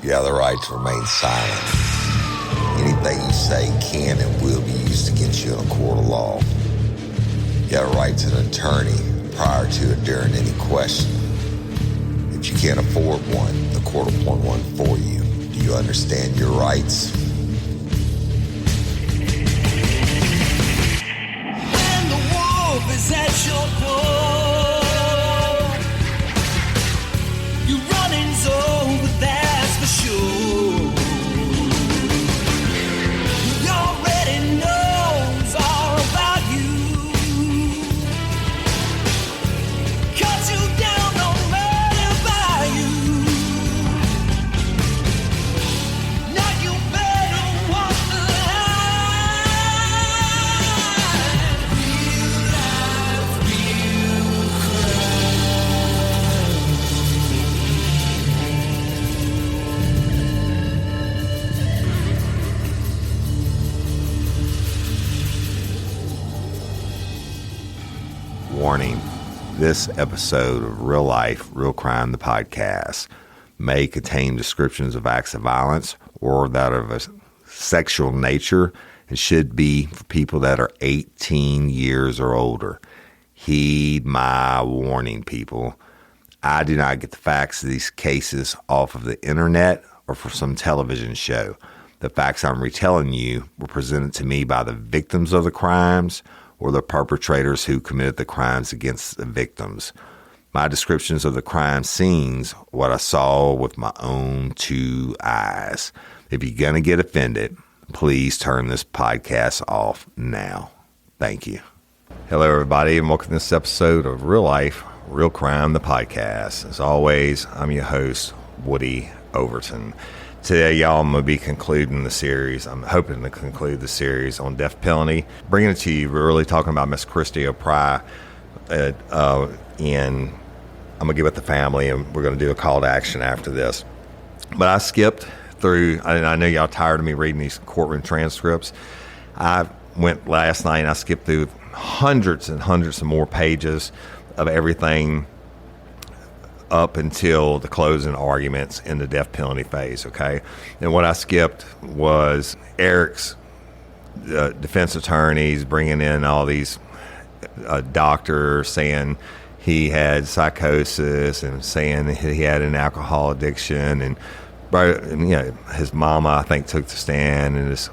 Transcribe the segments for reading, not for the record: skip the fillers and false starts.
You have the right to remain silent. Anything you say can and will be used against you in a court of law. You have a right to an attorney prior to or during any question. If you can't afford one, the court will appoint one for you. Do you understand your rights? When the wolf is at your door, your running's over, that's for sure. He already knows all about you. Cut you down, no matter by you. Now you better walk the line. Real life, real Warning, this episode of Real Life, Real Crime, the podcast, may contain descriptions of acts of violence or that of a sexual nature and should be for people that are 18 years or older. Heed my warning, people. I do not get the facts of these cases off of the internet or from some television show. The facts I'm retelling you were presented to me by the victims of the crimes or the perpetrators who committed the crimes against the victims. My descriptions of the crime scenes, what I saw with my own two eyes. If you're going to get offended, please turn this podcast off now. Thank you. Hello, everybody, and welcome to this episode of Real Life, Real Crime, the podcast. As always, I'm your host, Woody Overton. Today, y'all, I'm going to be concluding the series. I'm hoping to conclude the series on death penalty. Bringing it to you, we're really talking about Miss Christy O'Pry, and I'm going to give it the family, and we're going to do a call to action after this. But I skipped through, I know y'all tired of me reading these courtroom transcripts. I went last night and I skipped through hundreds and hundreds of more pages of everything up until the closing arguments in the death penalty phase, okay? And what I skipped was Eric's defense attorneys bringing in all these doctors saying he had psychosis and saying he had an alcohol addiction, and you know, his mama, I think, took the stand, and his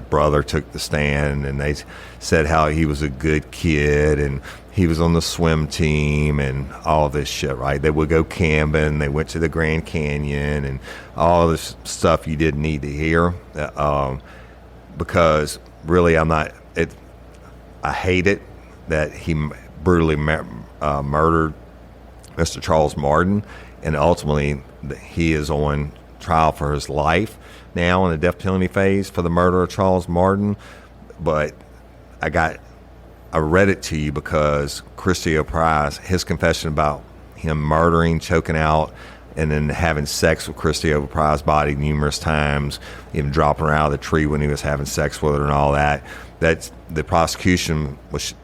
brother took the stand, and they said how he was a good kid and he was on the swim team and all this shit, right? They would go camping, they went to the Grand Canyon, and all this stuff you didn't need to hear, because really I hate it that he brutally murdered Mr. Charles Martin, and ultimately he is on trial for his life now in the death penalty phase for the murder of Charles Martin. But I read it to you because Christy O'Pry, his confession about him murdering, choking out, and then having sex with Christy O'Pry's body numerous times, even dropping her out of the tree when he was having sex with her and all that, that the prosecution was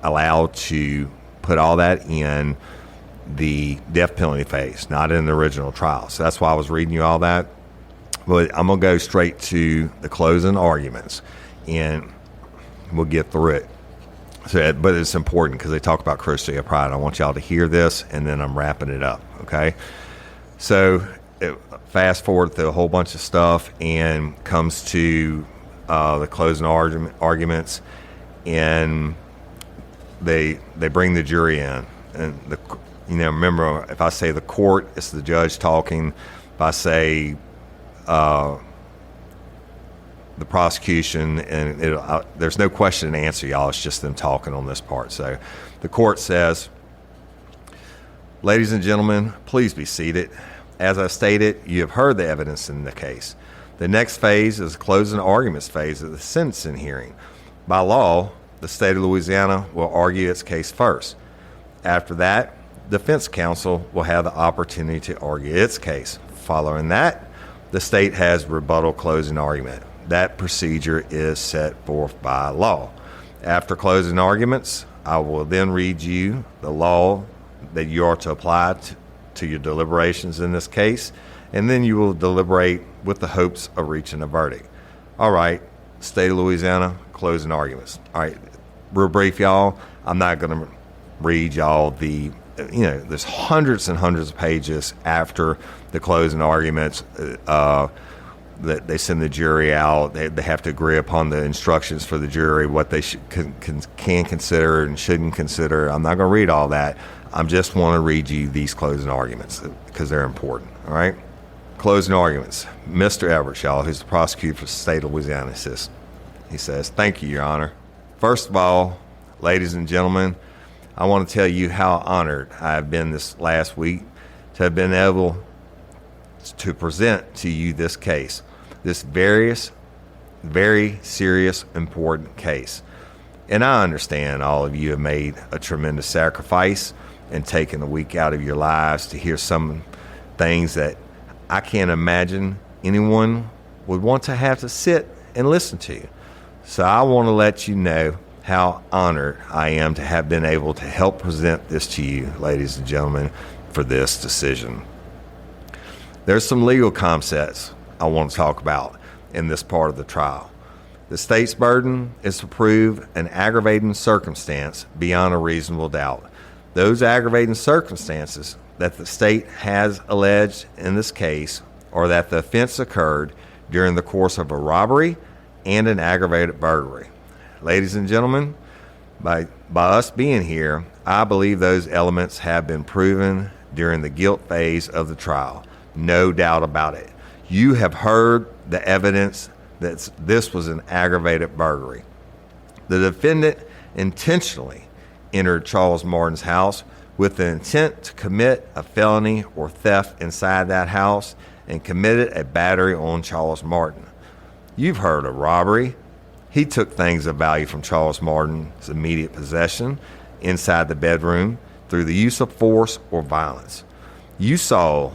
allowed to put all that in the death penalty phase, not in the original trial. So that's why I was reading you all that. But I'm going to go straight to the closing arguments, and we'll get through it. So, but it's important because they talk about Christy O'Pry. I want y'all to hear this, and then I'm wrapping it up, okay? So fast forward through a whole bunch of stuff and comes to the closing arguments, and they bring the jury in. And remember, if I say the court, it's the judge talking. If I say the prosecution, and there's no question and answer, y'all. It's just them talking on this part. So the court says, "Ladies and gentlemen, please be seated. As I stated, you have heard the evidence in the case. The next phase is the closing arguments phase of the sentencing hearing. By law, the state of Louisiana will argue its case first. After that, defense counsel will have the opportunity to argue its case. Following that, the state has rebuttal closing argument. That procedure is set forth by law. After closing arguments, I will then read you the law that you are to apply to your deliberations in this case, and then you will deliberate with the hopes of reaching a verdict. All right, State of Louisiana, closing arguments. All right, real brief, y'all. I'm not going to read y'all there's hundreds and hundreds of pages after the closing arguments that they send the jury out. They have to agree upon the instructions for the jury, what they can consider and shouldn't consider. I'm not going to read all that. I just want to read you these closing arguments because they're important, all right? Closing arguments. Mr. Everett, y'all, who's the prosecutor for the state of Louisiana, he says, "Thank you, Your Honor. First of all, ladies and gentlemen, I want to tell you how honored I have been this last week to have been able to present to you this case, this very serious, important case. And I understand all of you have made a tremendous sacrifice and taken a week out of your lives to hear some things that I can't imagine anyone would want to have to sit and listen to. So I want to let you know how honored I am to have been able to help present this to you, ladies and gentlemen, for this decision. There's some legal concepts I want to talk about in this part of the trial. The state's burden is to prove an aggravating circumstance beyond a reasonable doubt. Those aggravating circumstances that the state has alleged in this case are that the offense occurred during the course of a robbery and an aggravated burglary. Ladies and gentlemen, by us being here, I believe those elements have been proven during the guilt phase of the trial. No doubt about it. You have heard the evidence that this was an aggravated burglary. The defendant intentionally entered Charles Martin's house with the intent to commit a felony or theft inside that house and committed a battery on Charles Martin. You've heard of robbery. He took things of value from Charles Martin's immediate possession inside the bedroom through the use of force or violence. You saw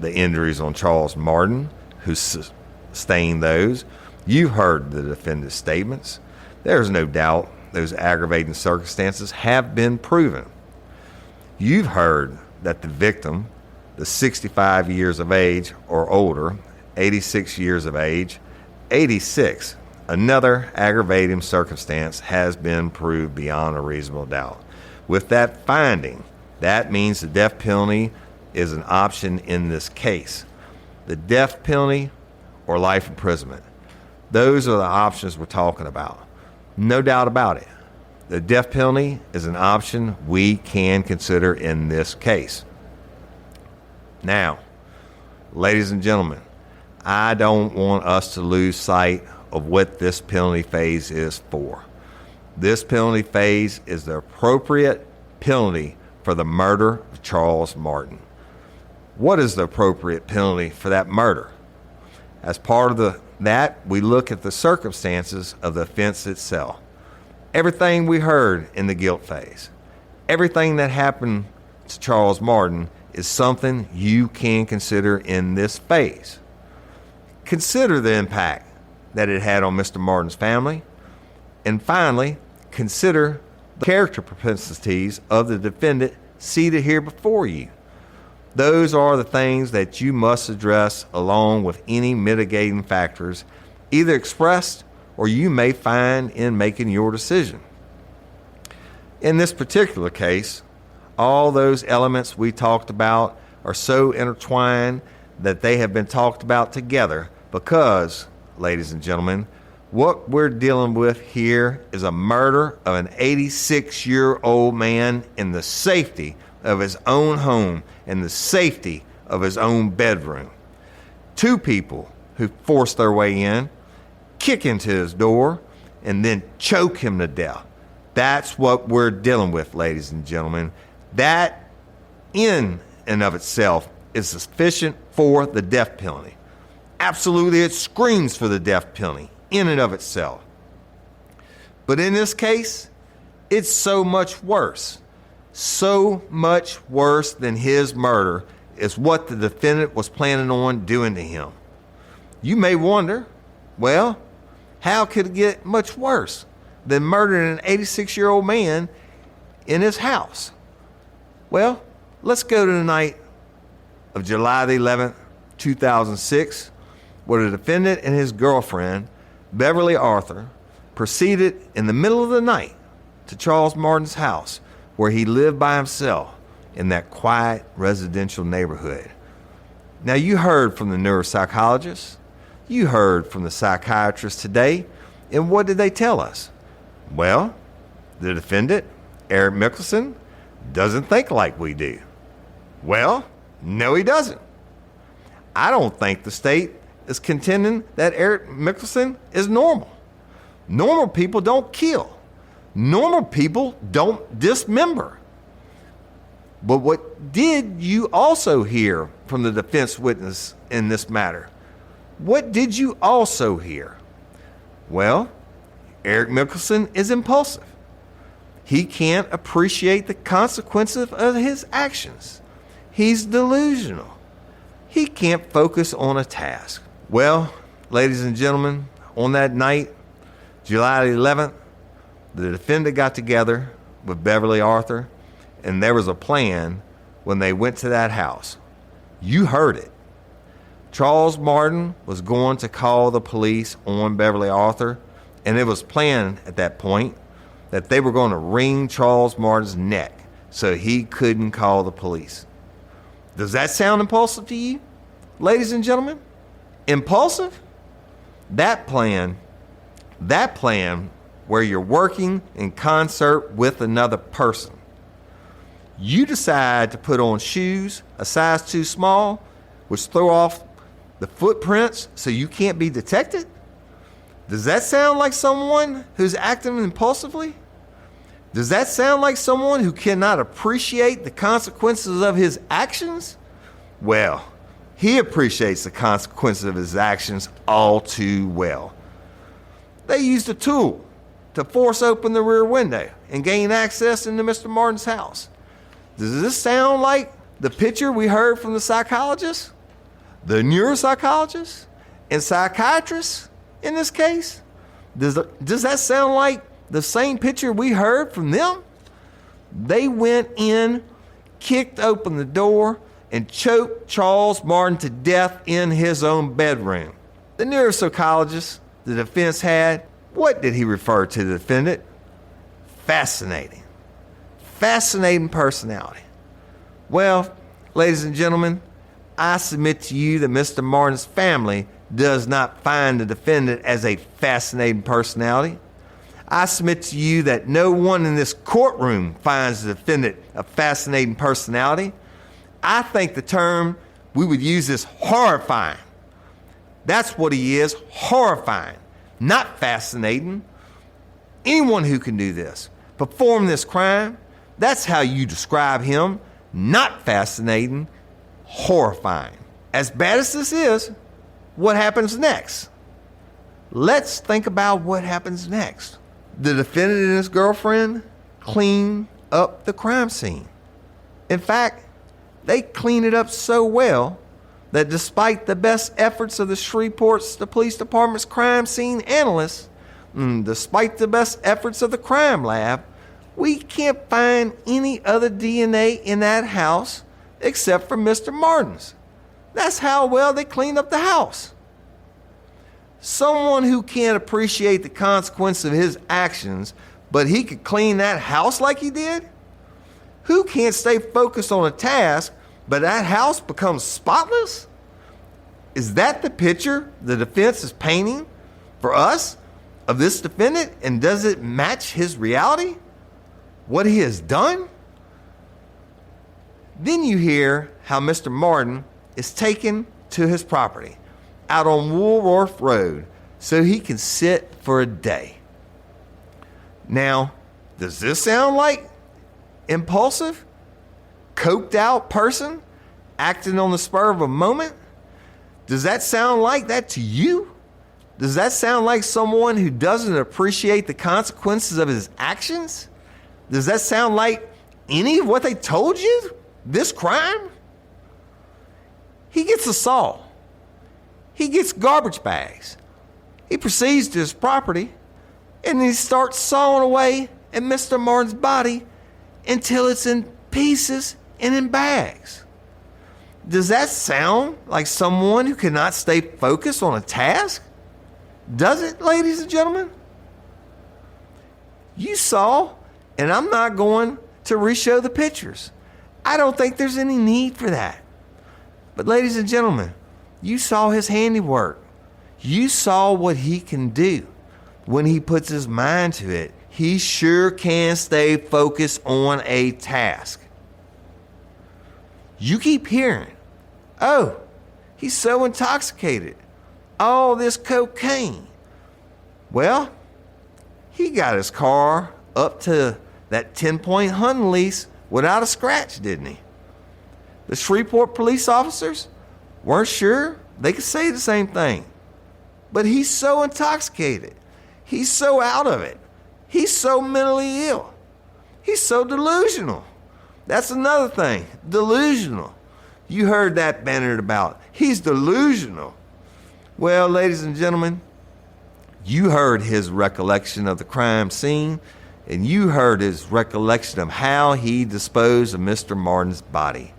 the injuries on Charles Martin, who sustained those. You heard the defendant's statements. There's no doubt those aggravating circumstances have been proven. You've heard that the victim, the 65 years of age or older, 86 years of age, 86, another aggravating circumstance has been proved beyond a reasonable doubt. With that finding, that means the death penalty is an option in this case. The death penalty or life imprisonment. Those are the options we're talking about. No doubt about it. The death penalty is an option we can consider in this case. Now, ladies and gentlemen, I don't want us to lose sight of what this penalty phase is for. This penalty phase is the appropriate penalty for the murder of Charles Martin. What is the appropriate penalty for that murder? As part of that, we look at the circumstances of the offense itself. Everything we heard in the guilt phase, everything that happened to Charles Martin is something you can consider in this phase. Consider the impact that it had on Mr. Martin's family. And finally, consider the character propensities of the defendant seated here before you. Those are the things that you must address along with any mitigating factors, either expressed or you may find in making your decision. In this particular case, all those elements we talked about are so intertwined that they have been talked about together because, ladies and gentlemen, what we're dealing with here is a murder of an 86-year-old man in the safety of his own home, in the safety of his own bedroom. Two people who forced their way in, kick into his door, and then choke him to death. That's what we're dealing with, ladies and gentlemen. That in and of itself is sufficient for the death penalty. Absolutely, it screams for the death penalty in and of itself. But in this case, it's so much worse. So much worse than his murder is what the defendant was planning on doing to him. You may wonder, well, how could it get much worse than murdering an 86-year-old man in his house? Well, let's go to the night of July the 11th, 2006, where the defendant and his girlfriend, Beverly Arthur, proceeded in the middle of the night to Charles Martin's house, where he lived by himself in that quiet residential neighborhood. Now, you heard from the neuropsychologist, you heard from the psychiatrist today, and what did they tell us? Well, the defendant, Eric Mickelson, doesn't think like we do. Well, no, he doesn't. I don't think the state is contending that Eric Mickelson is normal. Normal people don't kill. Normal people don't dismember. But what did you also hear from the defense witness in this matter? What did you also hear? Well, Eric Mickelson is impulsive. He can't appreciate the consequences of his actions. He's delusional. He can't focus on a task. Well, ladies and gentlemen, on that night, July 11th, the defendant got together with Beverly Arthur, and there was a plan when they went to that house. You heard it. Charles Martin was going to call the police on Beverly Arthur, and it was planned at that point that they were going to wring Charles Martin's neck so he couldn't call the police. Does that sound impulsive to you, ladies and gentlemen? Impulsive? That plan where you're working in concert with another person. You decide to put on shoes a size too small, which throw off the footprints so you can't be detected? Does that sound like someone who's acting impulsively? Does that sound like someone who cannot appreciate the consequences of his actions? Well, he appreciates the consequences of his actions all too well. They used a tool to force open the rear window and gain access into Mr. Martin's house. Does this sound like the picture we heard from the psychologist, the neuropsychologist, and psychiatrist in this case? Does that sound like the same picture we heard from them? They went in, kicked open the door, and choked Charles Martin to death in his own bedroom. The neuropsychologist the defense had, what did he refer to the defendant? Fascinating. Fascinating personality. Well, ladies and gentlemen, I submit to you that Mr. Martin's family does not find the defendant as a fascinating personality. I submit to you that no one in this courtroom finds the defendant a fascinating personality. I think the term we would use is horrifying. That's what he is, horrifying, not fascinating. Anyone who can do this, perform this crime, that's how you describe him, not fascinating, horrifying. As bad as this is, what happens next? Let's think about what happens next. The defendant and his girlfriend clean up the crime scene. In fact, they clean it up so well that despite the best efforts of the Shreveport Police Department's crime scene analysts, despite the best efforts of the crime lab, we can't find any other DNA in that house except for Mr. Martin's. That's how well they cleaned up the house. Someone who can't appreciate the consequence of his actions, but he could clean that house like he did? Who can't stay focused on a task, but that house becomes spotless? Is that the picture the defense is painting for us of this defendant, and does it match his reality? What he has done? Then you hear how Mr. Martin is taken to his property out on Woolworth Road so he can sit for a day. Now, does this sound like impulsive, coked out person acting on the spur of a moment? Does that sound like that to you? Does that sound like someone who doesn't appreciate the consequences of his actions? Does that sound like any of what they told you? This crime? He gets a saw. He gets garbage bags. He proceeds to his property, and he starts sawing away at Mr. Martin's body until it's in pieces and in bags. Does that sound like someone who cannot stay focused on a task? Does it, ladies and gentlemen? You saw, and I'm not going to re-show the pictures. I don't think there's any need for that. But ladies and gentlemen, you saw his handiwork. You saw what he can do when he puts his mind to it. He sure can stay focused on a task. You keep hearing, oh, he's so intoxicated. All this cocaine. Well, he got his car up to that 10-point hunting lease without a scratch, didn't he? The Shreveport police officers weren't sure they could say the same thing. But he's so intoxicated. He's so out of it. He's so mentally ill. He's so delusional. That's another thing, delusional. You heard that bannered about. He's delusional. Well, ladies and gentlemen, you heard his recollection of the crime scene, and you heard his recollection of how he disposed of Mr. Martin's body.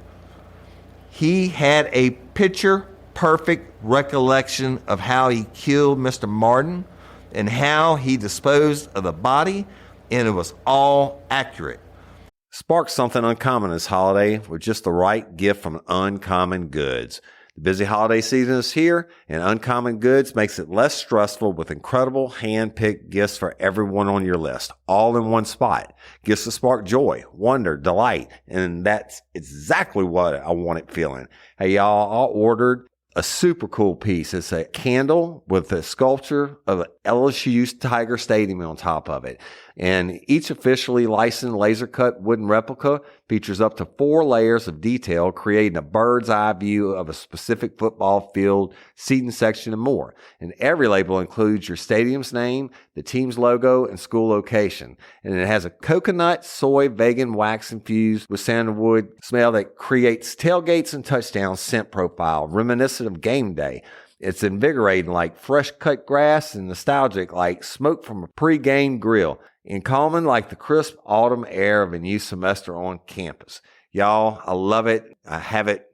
He had a picture-perfect recollection of how he killed Mr. Martin and how he disposed of the body, and it was all accurate. Spark something uncommon this holiday with just the right gift from Uncommon Goods. The busy holiday season is here, and Uncommon Goods makes it less stressful with incredible hand-picked gifts for everyone on your list, all in one spot. Gifts to spark joy, wonder, delight, and that's exactly what I wanted feeling. Hey, y'all, I ordered a super cool piece. It's a candle with a sculpture of LSU's Tiger Stadium on top of it. And each officially licensed laser cut wooden replica features up to 4 layers of detail, creating a bird's eye view of a specific football field, seating section, and more. And every label includes your stadium's name, the team's logo, and school location. And it has a coconut, soy, vegan wax infused with sandalwood smell that creates tailgates and touchdown scent profile, reminiscent of game day. It's invigorating like fresh cut grass and nostalgic like smoke from a pre-game grill, and calming like the crisp autumn air of a new semester on campus. Y'all, I love it. I have it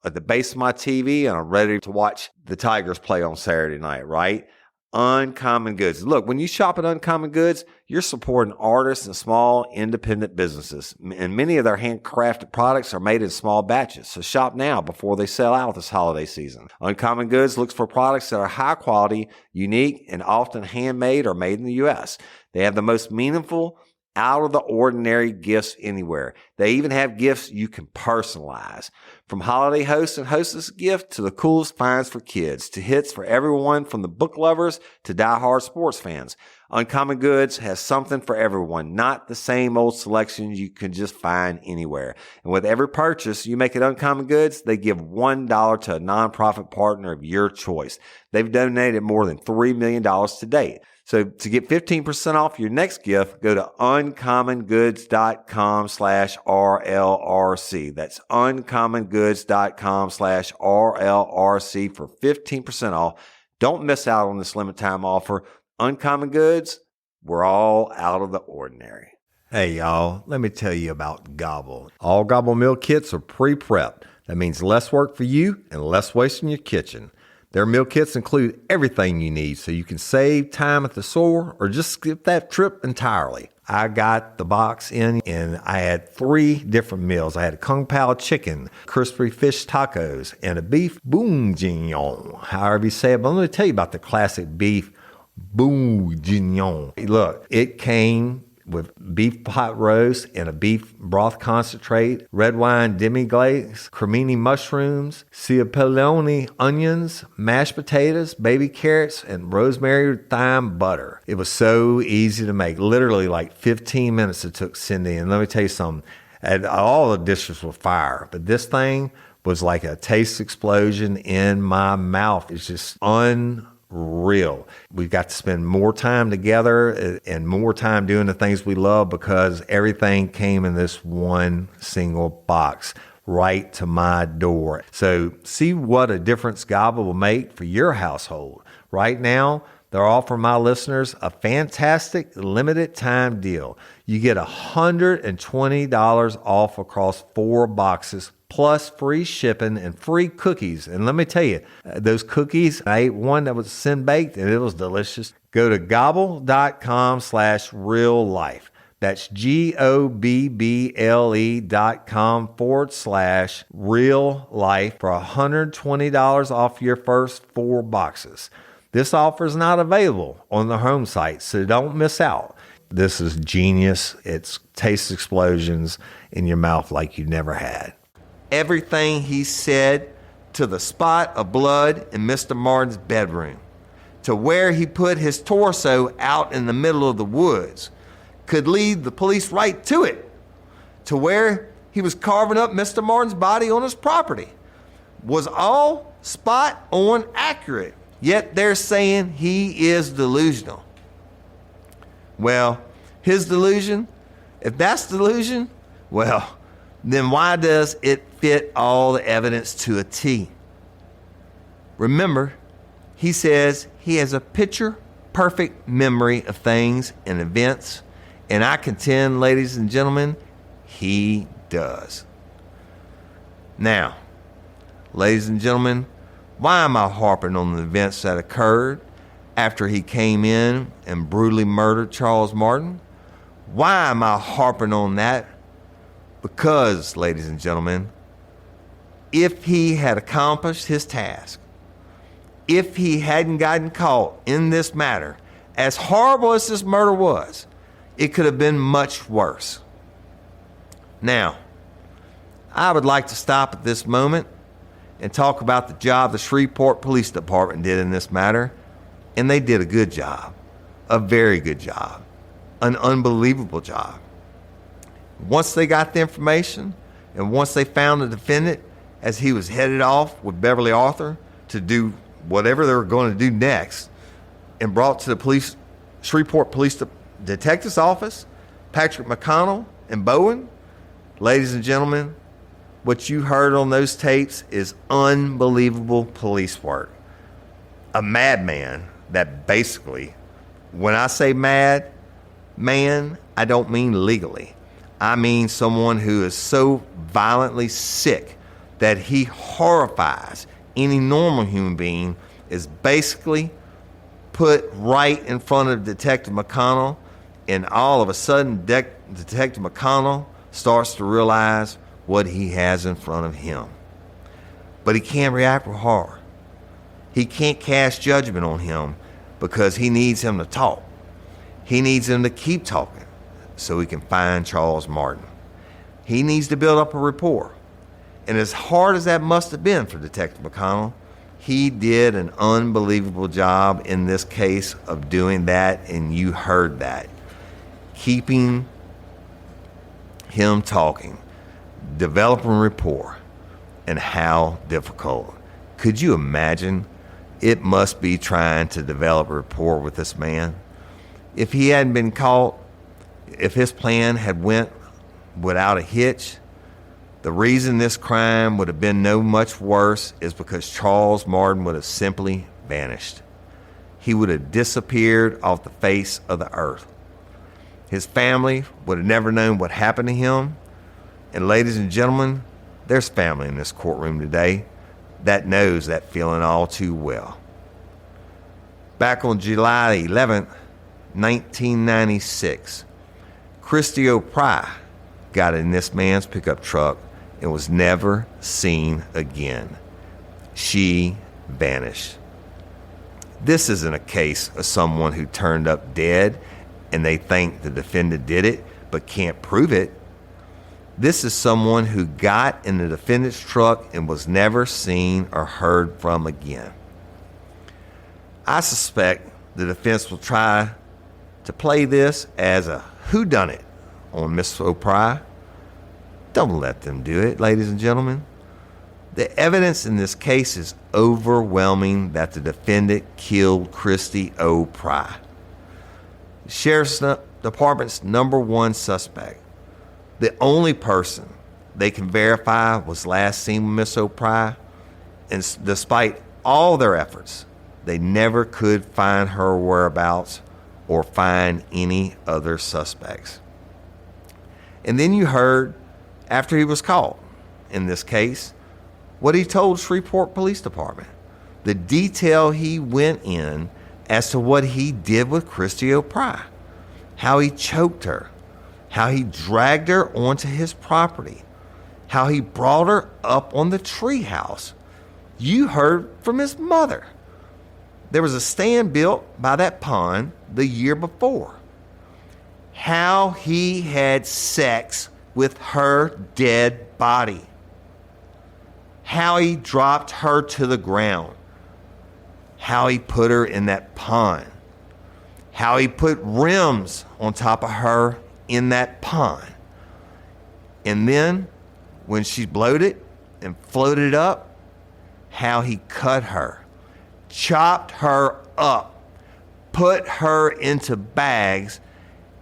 at the base of my TV, and I'm ready to watch the Tigers play on Saturday night, right? Uncommon Goods. Look, when you shop at Uncommon Goods, you're supporting artists and small independent businesses. And many of their handcrafted products are made in small batches. So shop now before they sell out this holiday season. Uncommon Goods looks for products that are high quality, unique, and often handmade or made in the U.S. They have the most meaningful, out of the ordinary gifts anywhere. They even have gifts you can personalize. From holiday host and hostess gift to the coolest finds for kids to hits for everyone from the book lovers to diehard sports fans. Uncommon Goods has something for everyone, not the same old selections you can just find anywhere. And with every purchase you make at Uncommon Goods, they give $1 to a nonprofit partner of your choice. They've donated more than $3 million to date. So to get 15% off your next gift, go to uncommongoods.com/RLRC. That's uncommongoods.com/RLRC for 15% off. Don't miss out on this limited time offer. Uncommon Goods, we're all out of the ordinary. Hey, y'all, let me tell you about Gobble. All Gobble meal kits are pre-prepped. That means less work for you and less waste in your kitchen. Their meal kits include everything you need so you can save time at the store or just skip that trip entirely. I got the box in and I had 3 different meals. I had a Kung Pao chicken, crispy fish tacos, and a beef bourguignon, however you say it. But let me tell you about the classic beef bourguignon. Look, it came with beef pot roast and a beef broth concentrate, red wine demi-glaze, cremini mushrooms, cipollone onions, mashed potatoes, baby carrots, and rosemary thyme butter. It was so easy to make. Literally like 15 minutes it took Cindy. And let me tell you something, and all the dishes were fire, but this thing was like a taste explosion in my mouth. It's just unreal. We've got to spend more time together and more time doing the things we love because everything came in this one single box right to my door. So see what a difference Gobble will make for your household. Right now, they're offering my listeners a fantastic limited time deal. You get $120 off across 4 boxes plus free shipping and free cookies. And let me tell you, those cookies, I ate one that was sin baked and it was delicious. Go to gobble.com/reallife. That's GOBBLE.com/real life for $120 off your first 4 boxes. This offer is not available on the home site, so don't miss out. This is genius. It's taste explosions in your mouth like you never had. Everything he said, to the spot of blood in Mr. Martin's bedroom, to where he put his torso out in the middle of the woods, could lead the police right to it, to where he was carving up Mr. Martin's body on his property, was all spot on accurate. Yet they're saying he is delusional. Well, his delusion, if that's delusion, well, then why does it fit all the evidence to a T? Remember, he says he has a picture-perfect memory of things and events, and I contend, ladies and gentlemen, he does. Now, ladies and gentlemen, why am I harping on the events that occurred after he came in and brutally murdered Charles Martin? Why am I harping on that? Because, ladies and gentlemen, if he had accomplished his task, if he hadn't gotten caught in this matter, as horrible as this murder was, it could have been much worse. Now, I would like to stop at this moment and talk about the job the Shreveport Police Department did in this matter. And they did a good job, a very good job, an unbelievable job. Once they got the information and once they found the defendant as he was headed off with Beverly Arthur to do whatever they were going to do next, and brought to the Shreveport Police Detective's Office, Patrick McConnell and Bowen, ladies and gentlemen, what you heard on those tapes is unbelievable police work. A madman that basically, when I say mad man, I don't mean legally. I mean someone who is so violently sick that he horrifies any normal human being, is basically put right in front of Detective McConnell, and all of a sudden Detective McConnell starts to realize what he has in front of him. But he can't react with horror. He can't cast judgment on him because he needs him to talk. He needs him to keep talking so he can find Charles Martin. He needs to build up a rapport. And as hard as that must have been for Detective McConnell, he did an unbelievable job in this case of doing that, and you heard that. Keeping him talking, developing rapport, and how difficult. Could you imagine? It must be trying to develop rapport with this man. If he hadn't been caught, if his plan had went without a hitch, the reason this crime would have been no much worse is because Charles Martin would have simply vanished. He would have disappeared off the face of the earth. His family would have never known what happened to him. And ladies and gentlemen, there's family in this courtroom today that knows that feeling all too well. Back on July 11th, 1996, Christy O'Pry got in this man's pickup truck and was never seen again. She vanished. This isn't a case of someone who turned up dead and they think the defendant did it but can't prove it. This is someone who got in the defendant's truck and was never seen or heard from again. I suspect the defense will try to play this as a whodunit on Miss O'Pry. Don't let them do it, ladies and gentlemen. The evidence in this case is overwhelming that the defendant killed Christy O'Pry. The Sheriff's Department's number one suspect, the only person they can verify was last seen with Miss O'Pry, and despite all their efforts, they never could find her whereabouts or find any other suspects. And then you heard, after he was caught in this case what he told Shreveport Police Department. The detail he went in as to what he did with Christy O'Pry, how he choked her, how he dragged her onto his property, how he brought her up on the treehouse. You heard from his mother. There was a stand built by that pond the year before. How he had sex with her dead body. How he dropped her to the ground. How he put her in that pond. How he put rims on top of her in that pond. And then, when she bloated and floated up, how he cut her, chopped her up, put her into bags,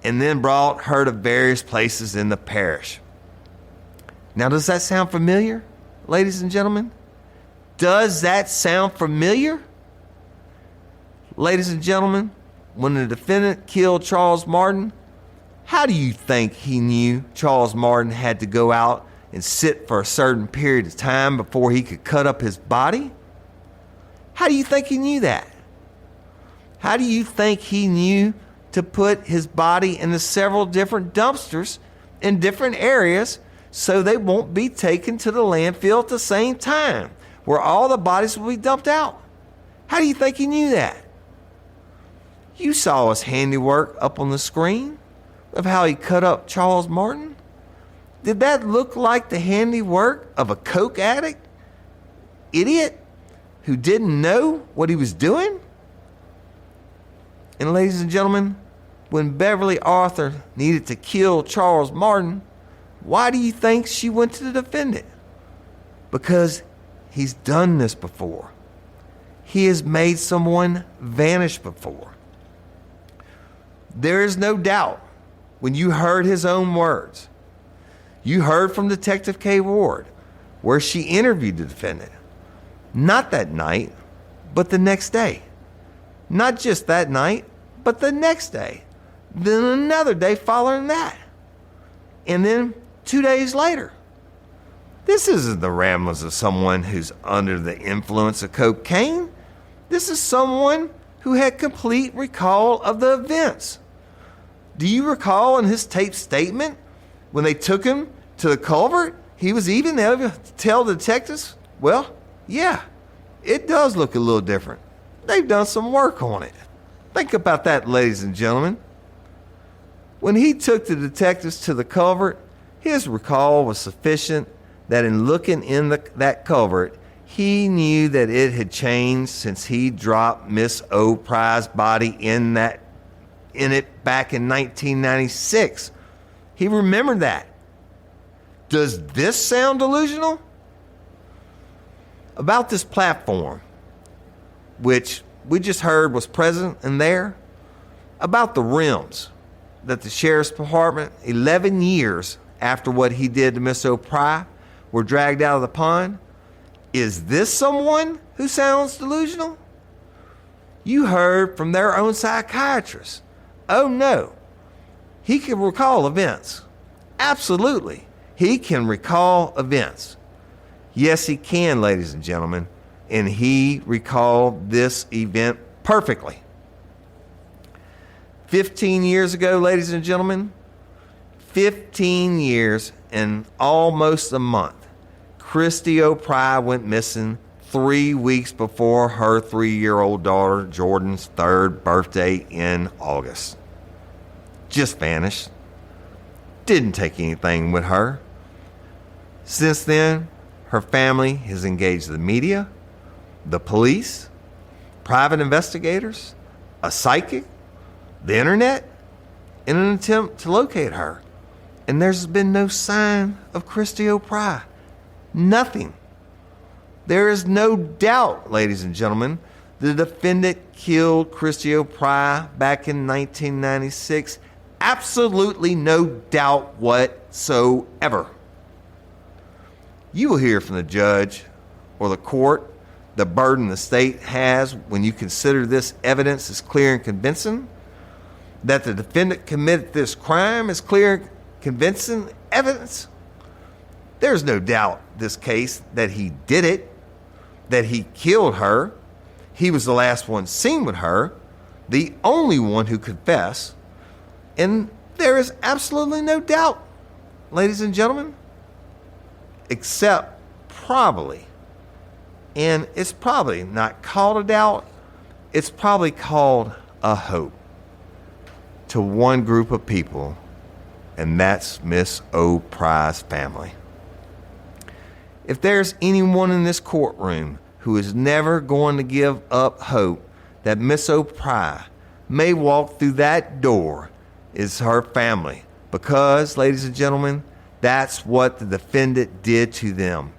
and then brought her to various places in the parish. Now, does that sound familiar, ladies and gentlemen? Does that sound familiar? Ladies and gentlemen, when the defendant killed Charles Martin, how do you think he knew Charles Martin had to go out and sit for a certain period of time before he could cut up his body? How do you think he knew that? How do you think he knew to put his body into several different dumpsters in different areas so they won't be taken to the landfill at the same time, where all the bodies will be dumped out? How do you think he knew that? You saw his handiwork up on the screen of how he cut up Charles Martin. Did that look like the handiwork of a coke addict? Idiot who didn't know what he was doing? And ladies and gentlemen, when Beverly Arthur needed to kill Charles Martin, why do you think she went to the defendant? Because he's done this before. He has made someone vanish before. There is no doubt when you heard his own words. You heard from Detective K. Ward, where she interviewed the defendant. Not that night, but the next day. Not just that night, but the next day. Then another day following that. And then 2 days later. This isn't the ramblings of someone who's under the influence of cocaine. This is someone who had complete recall of the events. Do you recall in his taped statement when they took him to the culvert, he was even able to tell the detectives, well, yeah, it does look a little different. They've done some work on it. Think about that, ladies and gentlemen. When he took the detectives to the culvert, his recall was sufficient that in looking in that culvert, he knew that it had changed since he dropped Miss O'Pry's body in it back in 1996. He remembered that. Does this sound delusional? About this platform, which we just heard was present in there, about the rims that the sheriff's department, 11 years after what he did to Miss O'Pry, were dragged out of the pond. Is this someone who sounds delusional? You heard from their own psychiatrist. Oh no, he can recall events. Absolutely, he can recall events. Yes, he can, ladies and gentlemen, and he recalled this event perfectly. 15 years ago, ladies and gentlemen, 15 years and almost a month, Christy O'Pry went missing 3 weeks before her 3-year-old daughter Jordan's 3rd birthday in August. Just vanished. Didn't take anything with her. Since then, her family has engaged the media, the police, private investigators, a psychic, the internet, in an attempt to locate her. And there's been no sign of Christy O'Pry. Nothing. There is no doubt, ladies and gentlemen, the defendant killed Christy O'Pry back in 1996. Absolutely no doubt whatsoever. You will hear from the judge or the court the burden the state has when you consider this evidence as clear and convincing. That the defendant committed this crime is clear and convincing evidence. There's no doubt this case that he did it, that he killed her. He was the last one seen with her, the only one who confessed. And there is absolutely no doubt, ladies and gentlemen, except probably, and it's probably not called a doubt, it's probably called a hope to one group of people, and that's Miss O'Price's family. If there's anyone in this courtroom who is never going to give up hope that Miss O'Price may walk through that door, is her family. Because, ladies and gentlemen, that's what the defendant did to them.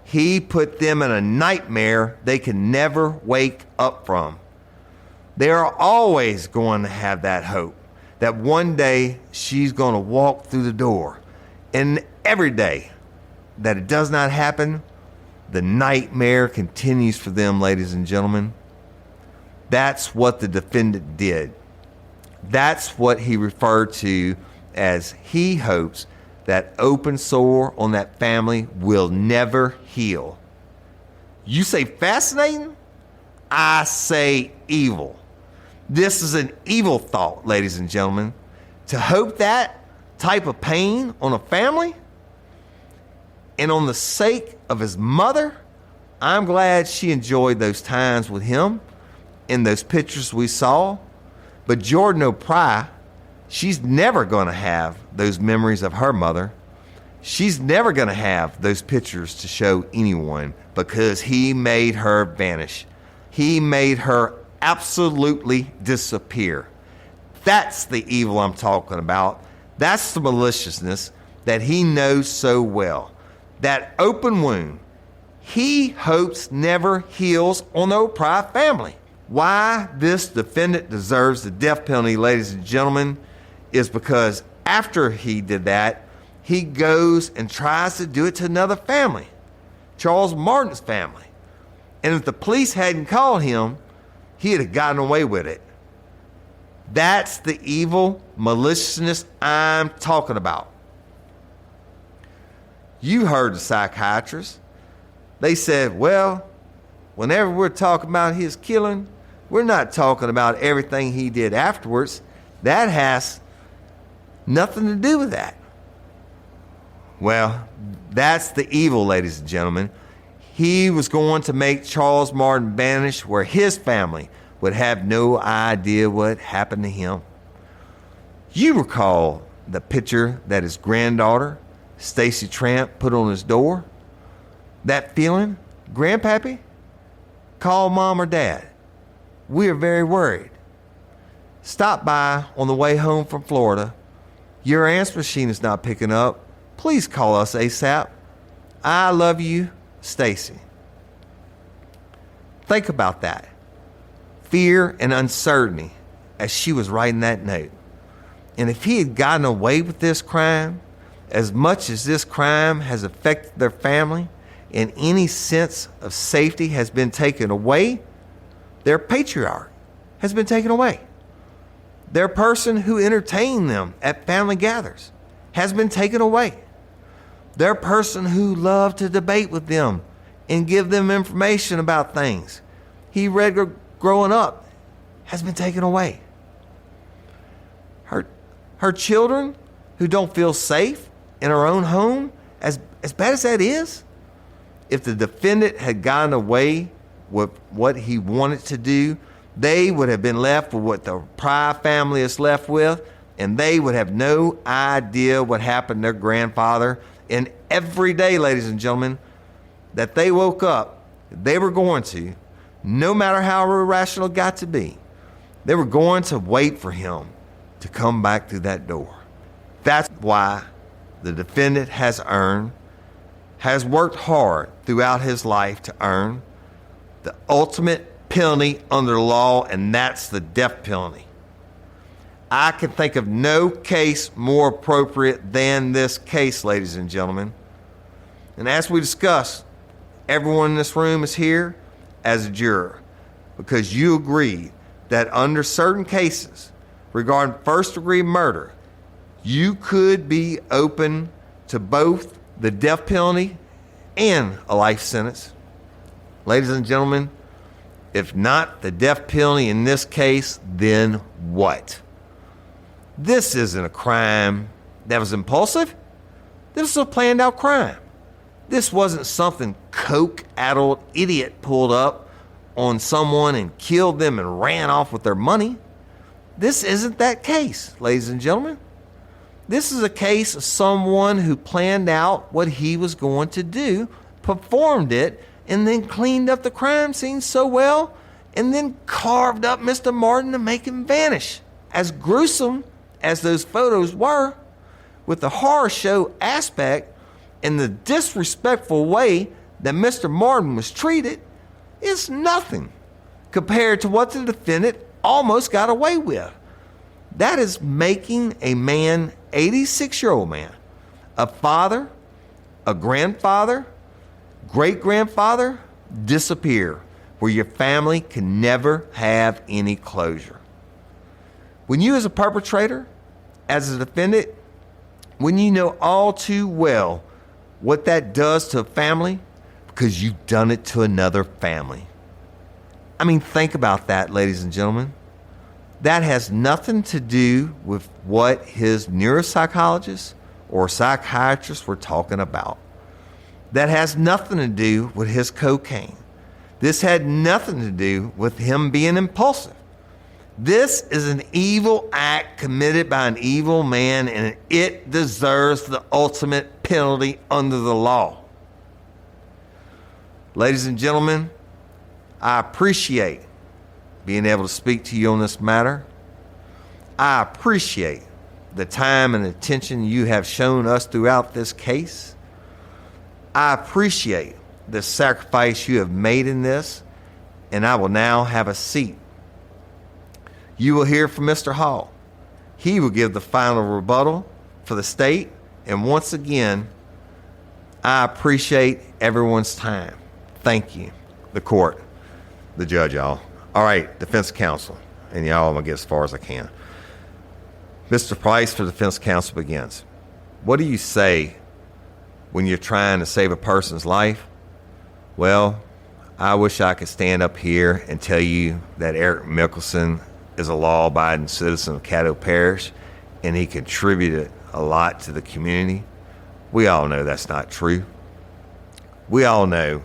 He put them in a nightmare they can never wake up from. They are always going to have that hope that one day she's going to walk through the door. And every day that it does not happen, the nightmare continues for them, ladies and gentlemen. That's what the defendant did. That's what he referred to as he hopes that open sore on that family will never heal. You say fascinating? I say evil. This is an evil thought, ladies and gentlemen. To hope that type of pain on a family and on the sake of his mother, I'm glad she enjoyed those times with him in those pictures we saw. But Jordan O'Price, she's never going to have those memories of her mother. She's never going to have those pictures to show anyone because he made her vanish. He made her absolutely disappear. That's the evil I'm talking about. That's the maliciousness that he knows so well. That open wound, he hopes never heals on the O'Price family. Why this defendant deserves the death penalty, ladies and gentlemen, is because after he did that, he goes and tries to do it to another family, Charles Martin's family. And if the police hadn't called him, he'd have gotten away with it. That's the evil maliciousness I'm talking about. You heard the psychiatrist. They said, well, whenever we're talking about his killing, we're not talking about everything he did afterwards. That has nothing to do with that. Well, that's the evil, ladies and gentlemen. He was going to make Charles Martin vanish where his family would have no idea what happened to him. You recall the picture that his granddaughter, Stacy Tramp, put on his door? That feeling, Grandpappy? Call Mom or Dad. We are very worried. Stop by on the way home from Florida. Your answer machine is not picking up. Please call us ASAP. I love you, Stacy. Think about that. Fear and uncertainty as she was writing that note. And if he had gotten away with this crime, as much as this crime has affected their family and any sense of safety has been taken away, their patriarch has been taken away. Their person who entertained them at family gatherings has been taken away. Their person who loved to debate with them and give them information about things he read growing up has been taken away. Her children who don't feel safe in her own home, as bad as that is, if the defendant had gotten away with what he wanted to do, they would have been left with what the Pry family is left with, and they would have no idea what happened to their grandfather. And every day, ladies and gentlemen, that they woke up, they were going to, no matter how irrational it got to be, they were going to wait for him to come back through that door. That's why the defendant has worked hard throughout his life to earn the ultimate penalty under the law, and that's the death penalty. I can think of no case more appropriate than this case, ladies and gentlemen. And as we discussed, everyone in this room is here as a juror because you agreed that under certain cases regarding first-degree murder, you could be open to both the death penalty and a life sentence. Ladies and gentlemen, if not the death penalty in this case, then what? This isn't a crime that was impulsive. This was a planned out crime. This wasn't something coke-addled idiot pulled up on someone and killed them and ran off with their money. This isn't that case, ladies and gentlemen. This is a case of someone who planned out what he was going to do, performed it, and then cleaned up the crime scene so well, and then carved up Mr. Martin to make him vanish. As gruesome as those photos were, with the horror show aspect and the disrespectful way that Mr. Martin was treated, it's nothing compared to what the defendant almost got away with. That is making a man, 86-year-old man, a father, a grandfather, great-grandfather, disappear, where your family can never have any closure. When you as a perpetrator, as a defendant, when you know all too well what that does to a family, because you've done it to another family. I mean, think about that, ladies and gentlemen. That has nothing to do with what his neuropsychologist or psychiatrist were talking about. That has nothing to do with his cocaine. This had nothing to do with him being impulsive. This is an evil act committed by an evil man, and it deserves the ultimate penalty under the law. Ladies and gentlemen, I appreciate being able to speak to you on this matter. I appreciate the time and attention you have shown us throughout this case. I appreciate the sacrifice you have made in this, and I will now have a seat. You will hear from Mr. Hall. He will give the final rebuttal for the state, and once again, I appreciate everyone's time. Thank you. The court, the judge, y'all. All right, defense counsel, and y'all, I'm going to get as far as I can. Mr. Price for defense counsel begins. What do you say when you're trying to save a person's life? Well, I wish I could stand up here and tell you that Eric Mickelson is a law-abiding citizen of Caddo Parish, and he contributed a lot to the community. We all know that's not true. We all know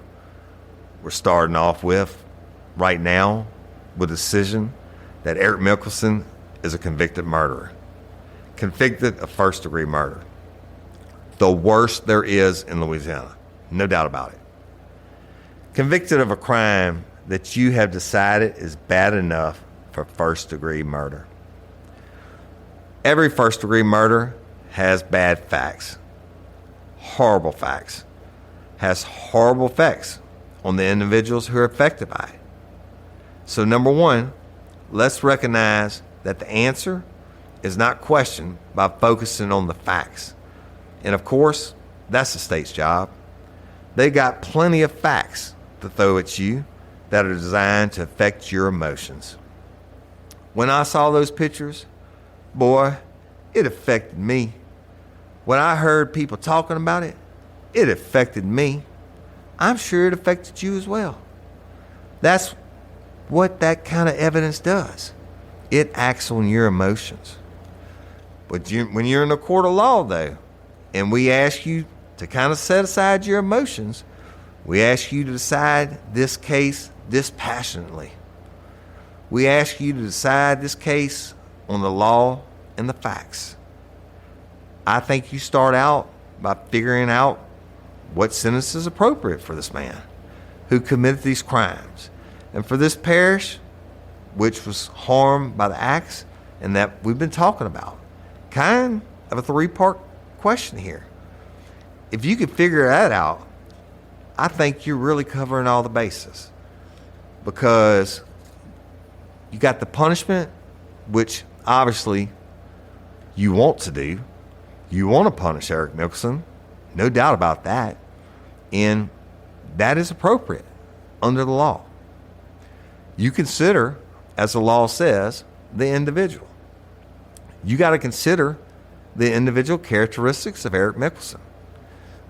we're starting off with, right now, with a decision that Eric Mickelson is a convicted murderer. Convicted of first-degree murder. The worst there is in Louisiana. No doubt about it. Convicted of a crime that you have decided is bad enough for first-degree murder. Every first-degree murder has bad facts. Horrible facts. Has horrible effects on the individuals who are affected by it. So number one, let's recognize that the answer is not questioned by focusing on the facts. And of course, that's the state's job. They got plenty of facts to throw at you that are designed to affect your emotions. When I saw those pictures, boy, it affected me. When I heard people talking about it, it affected me. I'm sure it affected you as well. That's what that kind of evidence does. It acts on your emotions. But when you're in a court of law, though, and we ask you to kind of set aside your emotions, we ask you to decide this case dispassionately. We ask you to decide this case on the law and the facts. I think you start out by figuring out what sentence is appropriate for this man who committed these crimes. And for this parish, which was harmed by the acts and that we've been talking about. Kind of a three-part question here. If you could figure that out, I think you're really covering all the bases. Because you got the punishment, which obviously you want to do. You want to punish Eric Mickelson. No doubt about that. And that is appropriate under the law. You consider, as the law says, the individual. You got to consider the individual characteristics of Eric Mickelson.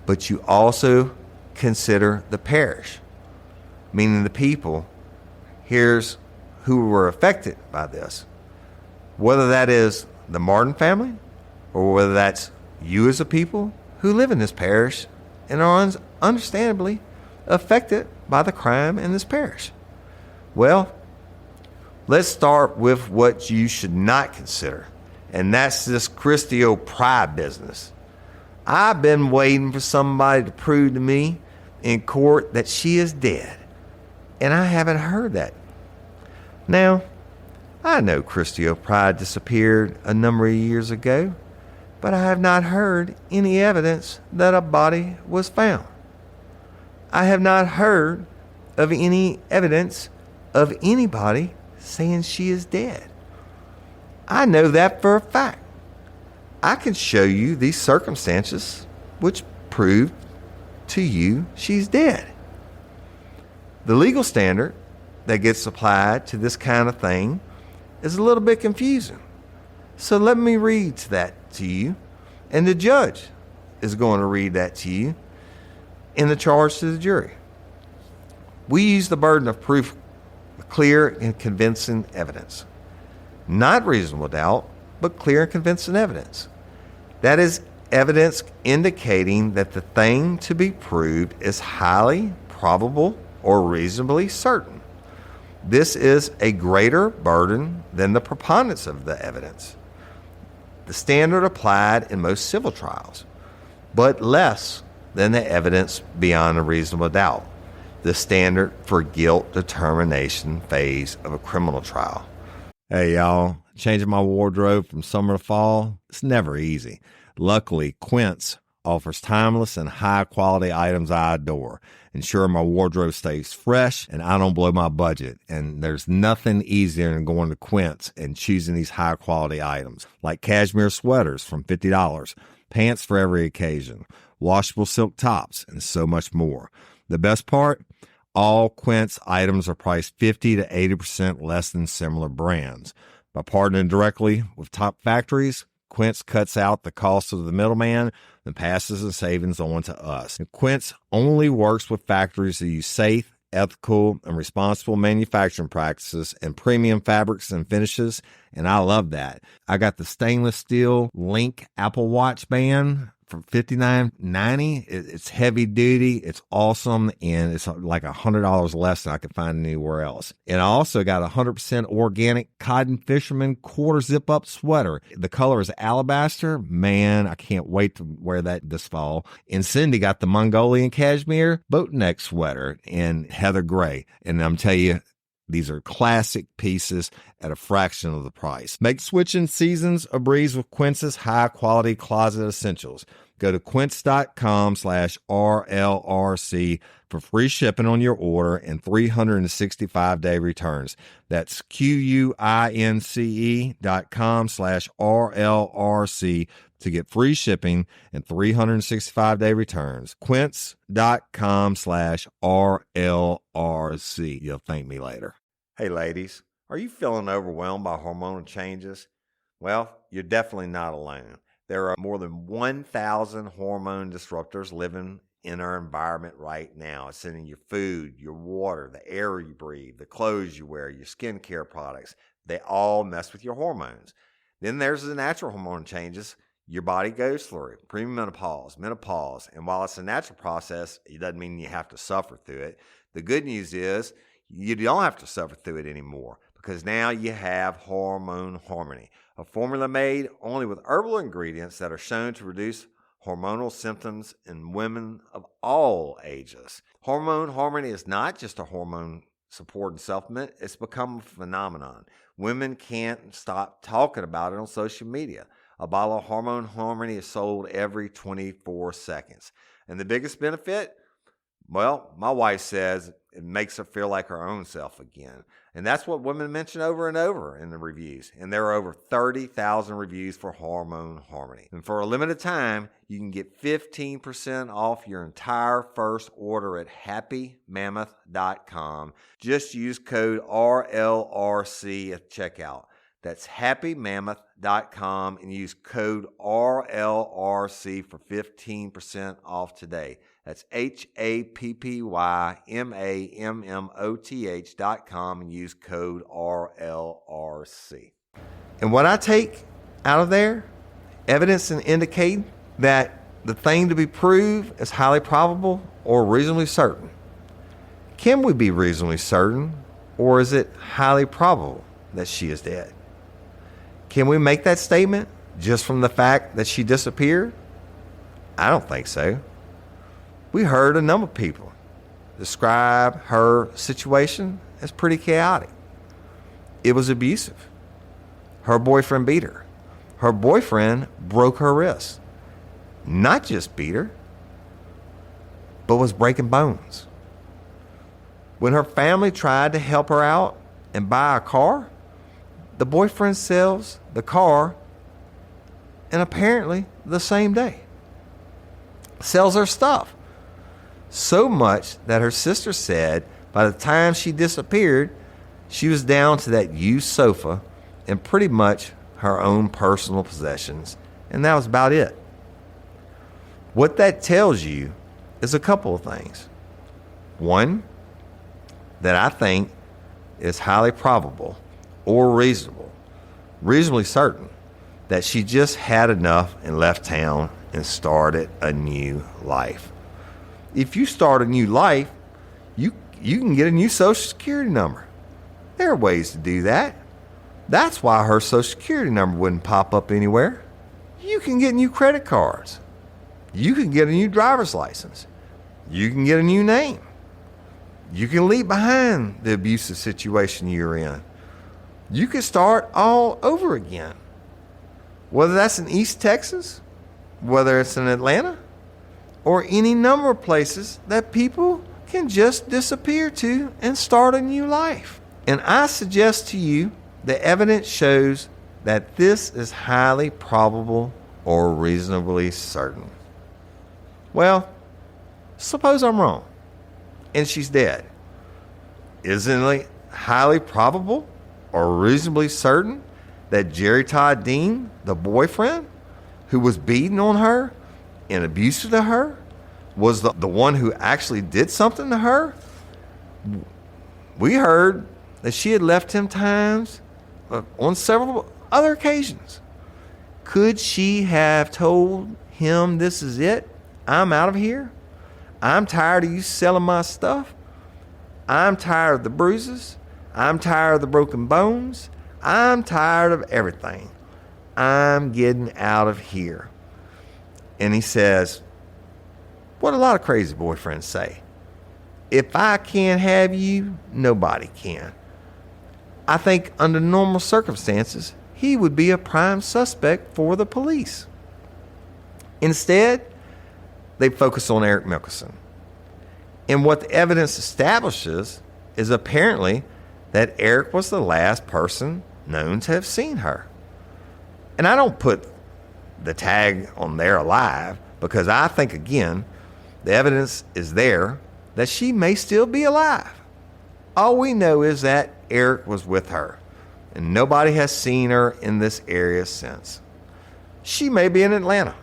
but you also consider the parish, meaning the people. Here's who were affected by this. Whether that is the Martin family or whether that's you as a people who live in this parish and are understandably affected by the crime in this parish. Well, let's start with what you should not consider, and that's this Christio pride business. I've been waiting for somebody to prove to me in court that she is dead, and I haven't heard that. Now, I know Christio pride disappeared a number of years ago, but I have not heard any evidence that a body was found. I have not heard of any evidence of anybody saying she is dead. I know that for a fact. I can show you these circumstances which prove to you she's dead. The legal standard that gets applied to this kind of thing is a little bit confusing. So let me read that to you, and the judge is going to read that to you in the charge to the jury. We use the burden of proof, clear and convincing evidence. Not reasonable doubt, but clear and convincing evidence. That is evidence indicating that the thing to be proved is highly probable or reasonably certain. This is a greater burden than the preponderance of the evidence, the standard applied in most civil trials, but less than the evidence beyond a reasonable doubt, the standard for guilt determination phase of a criminal trial. Hey, y'all, changing my wardrobe from summer to fall, it's never easy. Luckily, Quince offers timeless and high-quality items I adore, ensuring my wardrobe stays fresh and I don't blow my budget. And there's nothing easier than going to Quince and choosing these high-quality items, like cashmere sweaters from $50, pants for every occasion, washable silk tops, and so much more. The best part? All Quince items are priced 50 to 80% less than similar brands. By partnering directly with top factories, Quince cuts out the cost of the middleman and passes the savings on to us. And Quince only works with factories that use safe, ethical, and responsible manufacturing practices and premium fabrics and finishes, and I love that. I got the stainless steel Link Apple Watch band for $59.90. It's heavy duty, it's awesome, and it's like $100 less than I could find anywhere else. And I also got a 100% organic cotton fisherman quarter zip up sweater. The color is alabaster. Man, I can't wait to wear that this fall. And Cindy got the Mongolian cashmere boat neck sweater in heather gray. And I'm telling you, these are classic pieces at a fraction of the price. Make switching seasons a breeze with Quince's high-quality closet essentials. Go to quince.com/RLRC for free shipping on your order and 365-day returns. That's QUINCE.com/RLRC to get free shipping and 365-day returns. Quince.com/RLRC. You'll thank me later. Hey, ladies, are you feeling overwhelmed by hormonal changes? Well, you're definitely not alone. There are more than 1,000 hormone disruptors living in our environment right now. It's in your food, your water, the air you breathe, the clothes you wear, your skincare products. They all mess with your hormones. Then there's the natural hormone changes your body goes through, premenopause, menopause. And while it's a natural process, it doesn't mean you have to suffer through it. The good news is you don't have to suffer through it anymore, because now you have Hormone Harmony, a formula made only with herbal ingredients that are shown to reduce hormonal symptoms in women of all ages. Hormone Harmony is not just a hormone supporting supplement, it's become a phenomenon. Women can't stop talking about it on social media. A bottle of Hormone Harmony is sold every 24 seconds. And the biggest benefit? Well, my wife says it makes her feel like her own self again. And that's what women mention over and over in the reviews. And there are over 30,000 reviews for Hormone Harmony. And for a limited time, you can get 15% off your entire first order at happymammoth.com. Just use code RLRC at checkout. That's happymammoth.com and use code RLRC for 15% off today. That's happymammoth.com and use code RLRC. And what I take out of there, evidence and indicate that the thing to be proved is highly probable or reasonably certain. Can we be reasonably certain, or is it highly probable that she is dead? Can we make that statement just from the fact that she disappeared? I don't think so. We heard a number of people describe her situation as pretty chaotic. It was abusive. Her boyfriend beat her. Her boyfriend broke her wrist. Not just beat her, but was breaking bones. When her family tried to help her out and buy a car, the boyfriend sells the car, and apparently the same day sells her stuff. So much that her sister said by the time she disappeared, she was down to that used sofa and pretty much her own personal possessions, and that was about it. What that tells you is a couple of things. One, that I think is highly probable or reasonably certain, that she just had enough and left town and started a new life. If you start a new life, you can get a new Social Security number. There are ways to do that. That's why her Social Security number wouldn't pop up anywhere. You can get new credit cards. You can get a new driver's license. You can get a new name. You can leave behind the abusive situation you're in. You can start all over again. Whether that's in East Texas, whether it's in Atlanta, or any number of places that people can just disappear to and start a new life. And I suggest to you, the evidence shows that this is highly probable or reasonably certain. Well, suppose I'm wrong and she's dead. Isn't it highly probable or reasonably certain that Jerry Todd Dean, the boyfriend who was beating on her and abusive to her, was the one who actually did something to her? We heard that she had left him times on several other occasions. Could she have told him, this is it? I'm out of here. I'm tired of you selling my stuff. I'm tired of the bruises. I'm tired of the broken bones. I'm tired of everything. I'm getting out of here. And he says, what a lot of crazy boyfriends say. If I can't have you, nobody can. I think under normal circumstances, he would be a prime suspect for the police. Instead, they focus on Eric Mickelson. And what the evidence establishes is apparently that Eric was the last person known to have seen her. And I don't put the tag on there alive because I think, again, the evidence is there that she may still be alive. All we know is that Eric was with her, and nobody has seen her in this area since. She may be in Atlanta,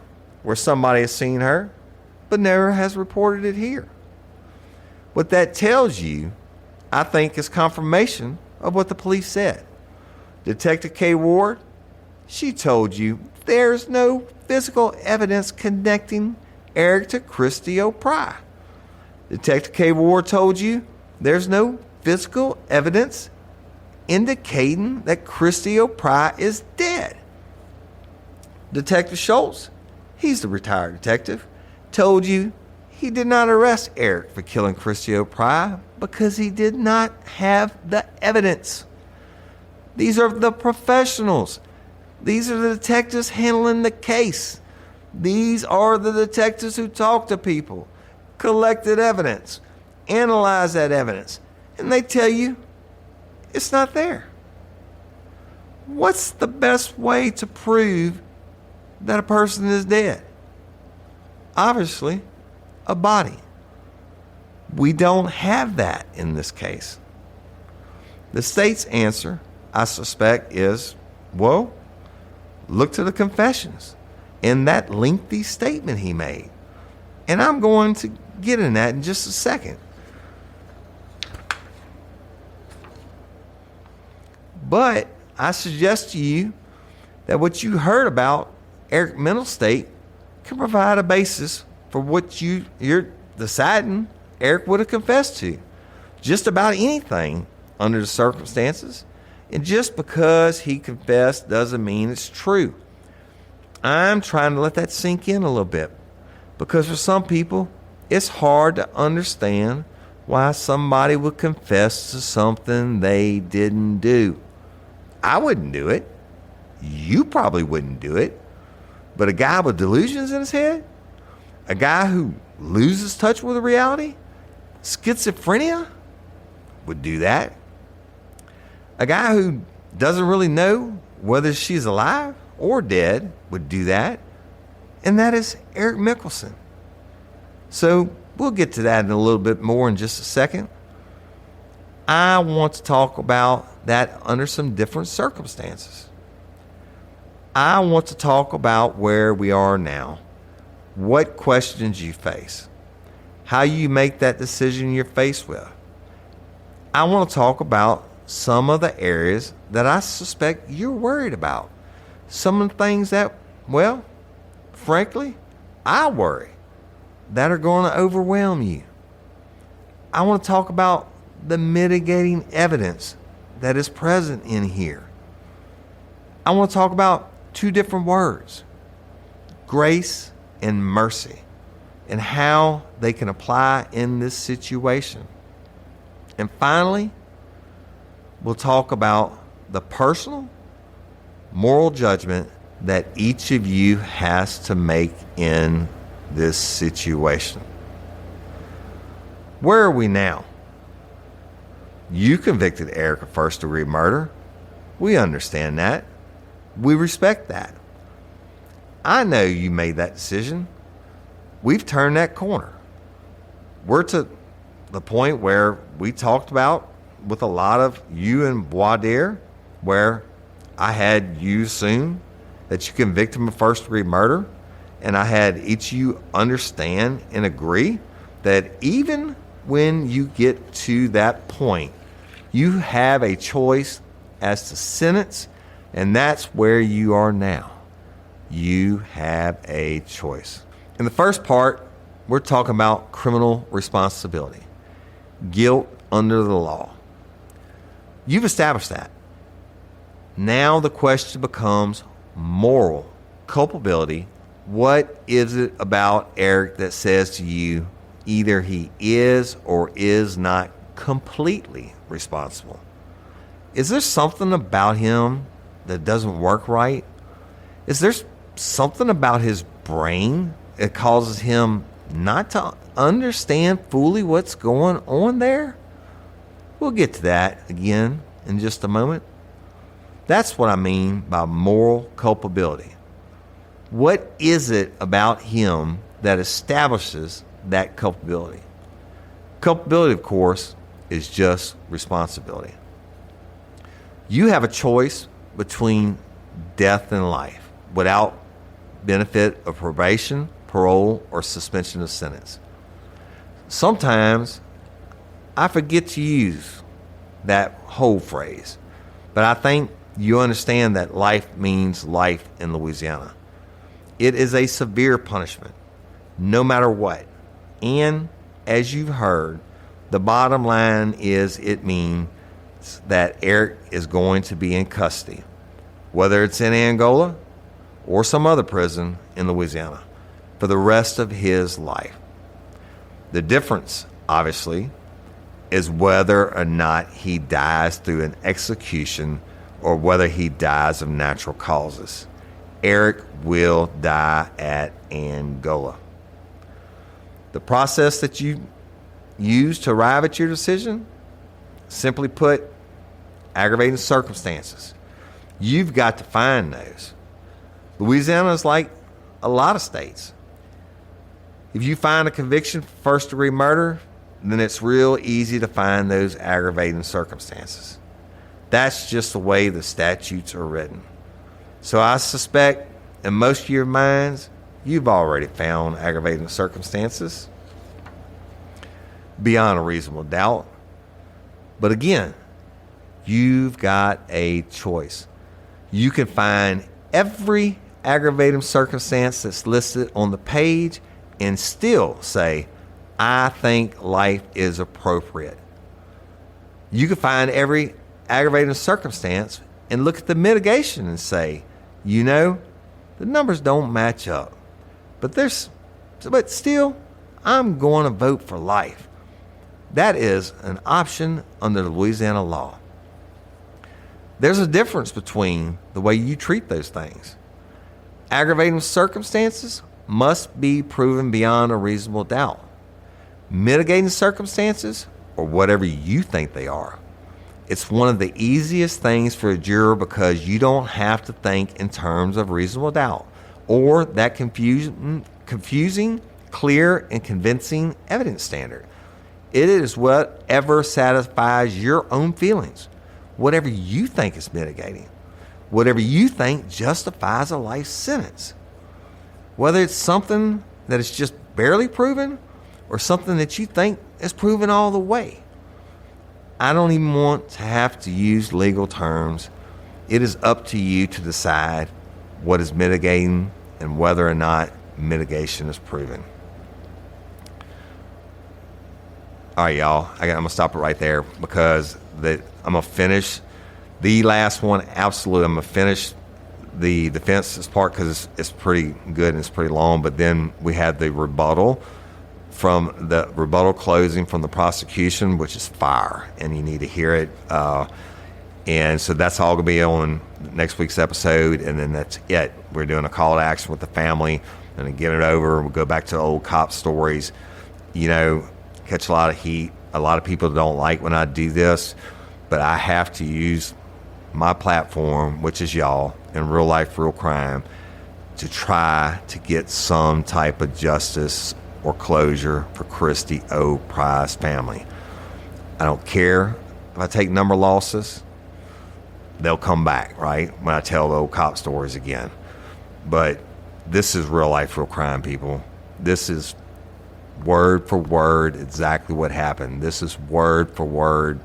where somebody has seen her, but never has reported it here. What that tells you, I think, is confirmation of what the police said. Detective Kay Ward, she told you there's no physical evidence connecting Eric to Christy O'Pry. Detective Kay Ward told you there's no physical evidence indicating that Christy O'Pry is dead. Detective Schultz, he's the retired detective, told you he did not arrest Eric for killing Christy O'Pry because he did not have the evidence. These are the professionals. These are the detectives handling the case. These are the detectives who talk to people, collected evidence, analyze that evidence, and they tell you it's not there. What's the best way to prove that a person is dead? Obviously, a body. We don't have that in this case. The state's answer, I suspect, is Well, look to the confessions and that lengthy statement he made. And I'm going to get in that in just a second. But I suggest to you that what you heard about Eric's mental state can provide a basis for what you're deciding Eric would have confessed to. Just about anything under the circumstances. And just because he confessed doesn't mean it's true. I'm trying to let that sink in a little bit. Because for some people, it's hard to understand why somebody would confess to something they didn't do. I wouldn't do it. You probably wouldn't do it. But a guy with delusions in his head? A guy who loses touch with reality? Schizophrenia? Would do that. A guy who doesn't really know whether she's alive or dead would do that. And that is Eric Mickelson. So we'll get to that in a little bit more in just a second. I want to talk about that under some different circumstances. I want to talk about where we are now, what questions you face, how you make that decision you're faced with. I want to talk about some of the areas that I suspect you're worried about. Some of the things that, well, frankly, I worry that are going to overwhelm you. I want to talk about the mitigating evidence that is present in here. I want to talk about two different words, grace and mercy, and how they can apply in this situation. And finally, we'll talk about the personal, moral judgment that each of you has to make in this situation. Where are we now? You convicted Eric of first-degree murder. We understand that. We respect that. I know you made that decision. We've turned that corner. We're to the point where we talked about with a lot of you and voir dire, where I had you assume that you convict him of first-degree murder, and I had each of you understand and agree that even when you get to that point, you have a choice as to sentence, and that's where you are now. You have a choice. In the first part, we're talking about criminal responsibility, guilt under the law. You've established that. Now the question becomes moral culpability. What is it about Eric that says to you either he is or is not completely responsible? Is there something about him that doesn't work right? Is there something about his brain that causes him not to understand fully what's going on there? We'll get to that again in just a moment. That's what I mean by moral culpability. What is it about him that establishes that culpability? Culpability, of course, is just responsibility. You have a choice between death and life without benefit of probation, parole, or suspension of sentence. Sometimes I forget to use that whole phrase, but I think you understand that life means life in Louisiana. It is a severe punishment, no matter what. And as you've heard, the bottom line is it means that Eric is going to be in custody, whether it's in Angola or some other prison in Louisiana, for the rest of his life. The difference, obviously, is whether or not he dies through an execution or whether he dies of natural causes. Eric will die at Angola. The process that you use to arrive at your decision, simply put, aggravating circumstances. You've got to find those. Louisiana is like a lot of states. If you find a conviction for first-degree murder, then it's real easy to find those aggravating circumstances. That's just the way the statutes are written. So I suspect in most of your minds, you've already found aggravating circumstances beyond a reasonable doubt. But again, you've got a choice. You can find every aggravating circumstance that's listed on the page and still say, I think life is appropriate. You can find every aggravating circumstance and look at the mitigation and say, you know, the numbers don't match up. But still, I'm going to vote for life. That is an option under the Louisiana law. There's a difference between the way you treat those things. Aggravating circumstances must be proven beyond a reasonable doubt. Mitigating circumstances, or whatever you think they are, it's one of the easiest things for a juror because you don't have to think in terms of reasonable doubt or that confusing, clear, and convincing evidence standard. It is whatever satisfies your own feelings, whatever you think is mitigating, whatever you think justifies a life sentence. Whether it's something that is just barely proven or something that you think is proven all the way. I don't even want to have to use legal terms. It is up to you to decide what is mitigating and whether or not mitigation is proven. All right, y'all. I'm going to stop it right there because I'm going to finish the last one. Absolutely. I'm going to finish the defense's part because it's pretty good and it's pretty long. But then we have the rebuttal closing from the prosecution, which is fire, and you need to hear it. And so that's all going to be on next week's episode, and then that's it. We're doing a call to action with the family, and then get it over. We'll go back to old cop stories. You know, catch a lot of heat. A lot of people don't like when I do this, but I have to use my platform, which is y'all, in Real Life, Real Crime, to try to get some type of justice or closure for Christy O. Price family. I don't care if I take number losses. They'll come back, right, when I tell the old cop stories again. But this is Real Life, Real Crime, people. This is word for word exactly what happened. This is word for word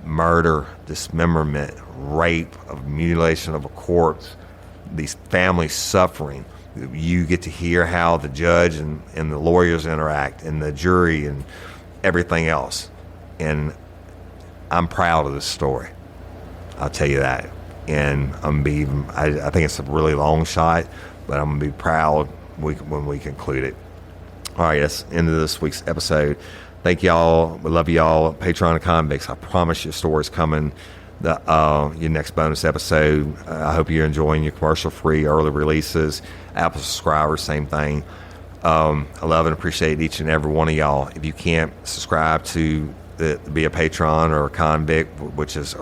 murder, dismemberment, rape, of mutilation of a corpse, these families suffering. You get to hear how the judge and the lawyers interact and the jury and everything else. And I'm proud of this story. I'll tell you that. And I think it's a really long shot, but I'm going to be proud when we conclude it. All right, that's the end of this week's episode. Thank y'all. We love y'all. Patreon and Convicts. I promise your story's coming. Your next bonus episode. I hope you're enjoying your commercial-free early releases. Apple subscribers, same thing. I love and appreciate each and every one of y'all. If you can't subscribe to be a patron or a convict, which is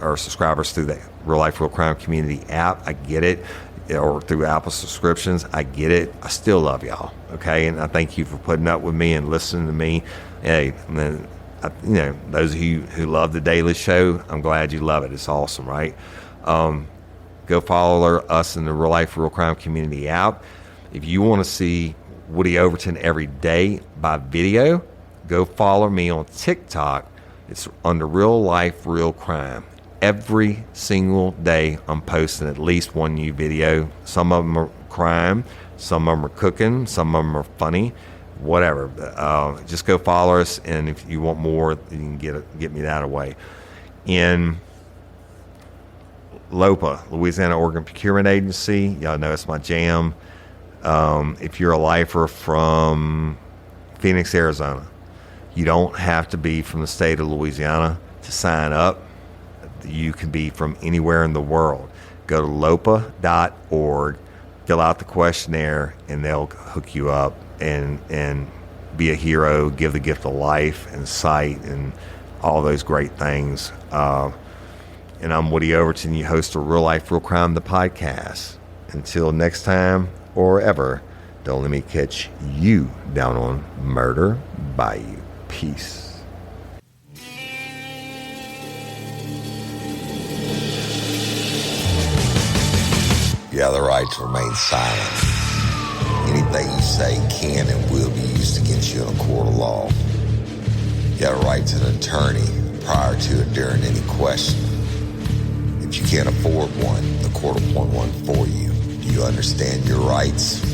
our subscribers through the Real Life, Real Crime Community app, I get it. Or through Apple subscriptions, I get it. I still love y'all, okay? And I thank you for putting up with me and listening to me. Hey, those of you who love the Daily Show, I'm glad you love it. It's awesome, right? Go follow us in the Real Life, Real Crime Community app. If you want to see Woody Overton every day by video, go follow me on TikTok. It's under Real Life, Real Crime. Every single day, I'm posting at least one new video. Some of them are crime, some of them are cooking, some of them are funny, whatever. Just go follow us, and if you want more, you can get me that away. In LOPA, Louisiana Organ Procurement Agency, y'all know it's my jam. If you're a lifer from Phoenix, Arizona, you don't have to be from the state of Louisiana to sign up. You can be from anywhere in the world. Go to lopa.org, fill out the questionnaire, and they'll hook you up and be a hero, give the gift of life and sight and all those great things. And I'm Woody Overton, your host of Real Life, Real Crime, the podcast. Until next time or ever, don't let me catch you down on Murder Bayou. Peace. You have the right to remain silent. Anything you say can and will be used against you in a court of law. You have a right to an attorney prior to and during any question. If you can't afford one, the court will appoint one for you. Do you understand your rights?